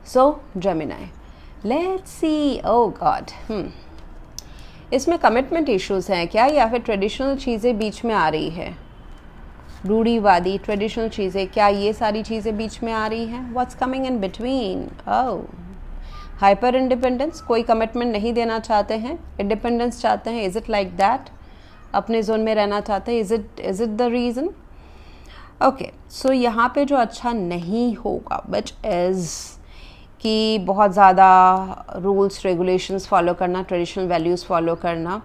So Gemini, let's see. Oh God, इसमें commitment issues हैं क्या, या फिर ट्रेडिशनल चीज़ें बीच में आ रही है? रूढ़ीवादी ट्रेडिशनल चीज़ें, क्या ये सारी चीज़ें बीच में आ रही हैं? What's coming in between? Oh, hyper independence, कोई कमिटमेंट नहीं देना चाहते हैं, इंडिपेंडेंस चाहते हैं। Is it like that? अपने जोन में रहना चाहते हैं? Is it the reason? Okay, so यहाँ पे जो अच्छा नहीं होगा विच इज़ कि बहुत ज़्यादा रूल्स रेगुलेशंस फॉलो करना, ट्रेडिशनल वैल्यूज़ फॉलो करना,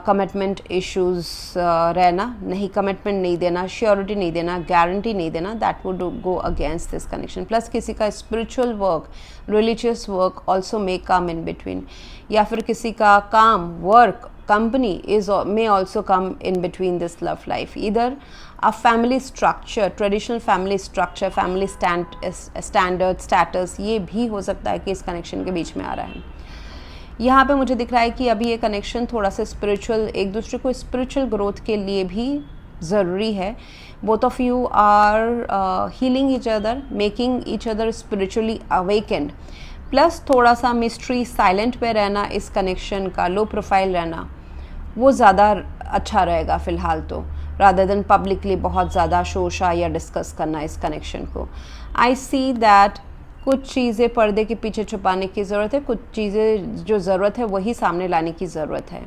कमिटमेंट इश्यूज़ रहना, नहीं कमिटमेंट नहीं देना, श्योरिटी नहीं देना, गारंटी नहीं देना, that would go against this connection. Plus किसी का spiritual work, religious work also may come in between, या फिर किसी का काम, work, company may also come in between this love life. Either a family structure, traditional family structure, family standard status, ये भी हो सकता है कि इस कनेक्शन के बीच में आ रहा है। यहाँ पे मुझे दिख रहा है कि अभी ये कनेक्शन थोड़ा सा स्पिरिचुअल, एक दूसरे को स्पिरिचुअल ग्रोथ के लिए भी ज़रूरी है। Both of you are healing each other, making each other spiritually awakened. Plus थोड़ा सा मिस्ट्री, साइलेंट पे रहना इस कनेक्शन का, लो प्रोफाइल रहना, वो ज़्यादा अच्छा रहेगा फ़िलहाल तो, रादर देन पब्लिकली बहुत ज़्यादा शोशा या डिस्कस करना इस कनेक्शन को। आई सी दैट कुछ चीज़ें पर्दे के पीछे छुपाने की ज़रूरत है, कुछ चीज़ें जो ज़रूरत है वही सामने लाने की ज़रूरत है।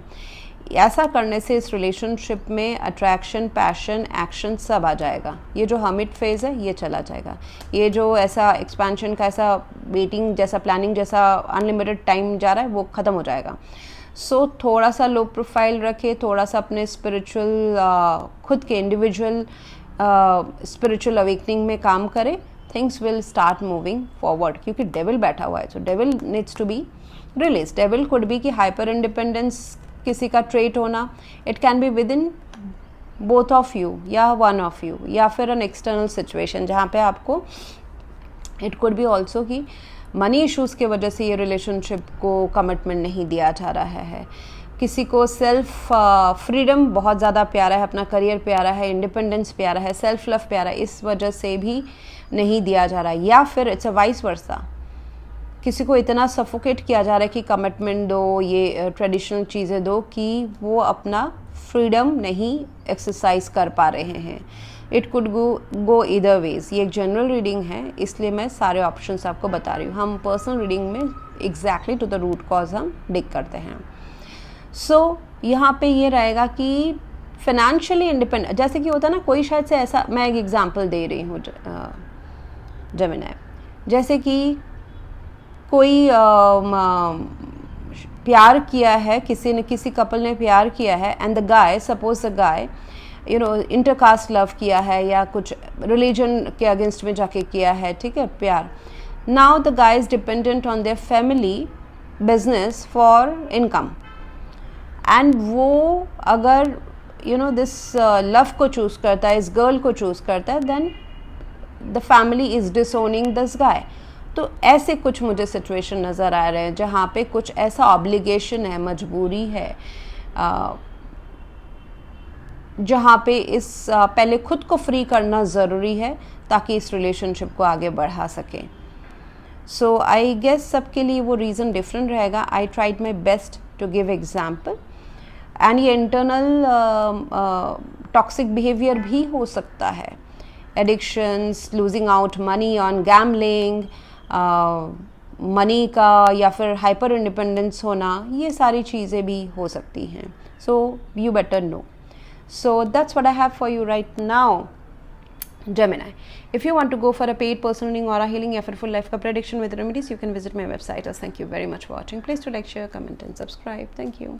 ऐसा करने से इस रिलेशनशिप में अट्रैक्शन, पैशन, एक्शन सब आ जाएगा। ये जो हर्मिट फेज़ है ये चला जाएगा। ये जो ऐसा एक्सपेंशन का, ऐसा वेटिंग जैसा, प्लानिंग जैसा अनलिमिटेड टाइम जा रहा है, वो ख़त्म हो जाएगा। सो थोड़ा सा लो प्रोफाइल रखे, थोड़ा सा अपने स्पिरिचुअल, खुद के इंडिविजुअल स्पिरिचुअल अवेकनिंग में काम करें, things will start moving forward. क्योंकि डेविल बैठा हुआ है, so devil needs to be release. Devil could be कि हाइपर इंडिपेंडेंस किसी का ट्रेट होना, it can be within both of you या वन ऑफ यू, या फिर एन एक्सटर्नल सिचुएशन जहाँ पे आपको, इट कुड बी ऑल्सो कि मनी इश्यूज़ के वजह से ये रिलेशनशिप को कमिटमेंट नहीं दिया जा रहा है। किसी को सेल्फ फ्रीडम बहुत ज़्यादा प्यारा है, अपना करियर प्यारा है, इंडिपेंडेंस प्यारा है, सेल्फ लव प्यारा है, इस वजह से भी नहीं दिया जा रहा है। या फिर इट्स अ वाइस वर्सा, किसी को इतना सफोकेट किया जा रहा है कि कमिटमेंट दो, ये ट्रेडिशनल चीज़ें दो, कि वो अपना फ्रीडम नहीं एक्सरसाइज कर पा रहे हैं। It could go either ways. ये एक जनरल रीडिंग है, इसलिए मैं सारे ऑप्शंस आपको बता रही हूँ। हम पर्सनल रीडिंग में exactly to the root cause हम डिग करते हैं। सो यहाँ पे ये रहेगा कि फाइनेंशियली इंडिपेंडेंट, जैसे कि होता है ना, कोई शायद से ऐसा, मैं एक एग्जांपल दे रही हूँ जेमिनी, जैसे कि कोई प्यार किया है, किसी कपल ने प्यार किया है, and the guy, suppose the guy intercaste love किया है या कुछ रिलीजन के अगेंस्ट में जाके किया है, ठीक है, प्यार। Now the guy is dependent on their family business for income, and वो अगर दिस लव को चूज़ करता है, इस गर्ल को चूज़ करता है, then the family is disowning this guy. तो ऐसे कुछ मुझे सिचुएशन नज़र आ रहे हैं जहाँ पे कुछ ऐसा ऑब्लिगेशन है, मजबूरी है, जहाँ पे इस पहले खुद को फ्री करना ज़रूरी है ताकि इस रिलेशनशिप को आगे बढ़ा सकें। सो आई गेस सबके लिए वो रीज़न डिफरेंट रहेगा। I tried my best to give example, and ये इंटरनल टॉक्सिक बिहेवियर भी हो सकता है, addictions, losing out money on gambling, money का, या फिर हाइपर इंडिपेंडेंस होना, ये सारी चीज़ें भी हो सकती हैं। So you better know. So that's what I have for you right now, Gemini. If you want to go for a paid personal reading, aura healing, or for full life prediction with remedies, you can visit my website. Thank you very much for watching. Please do like, share, comment and subscribe. Thank you.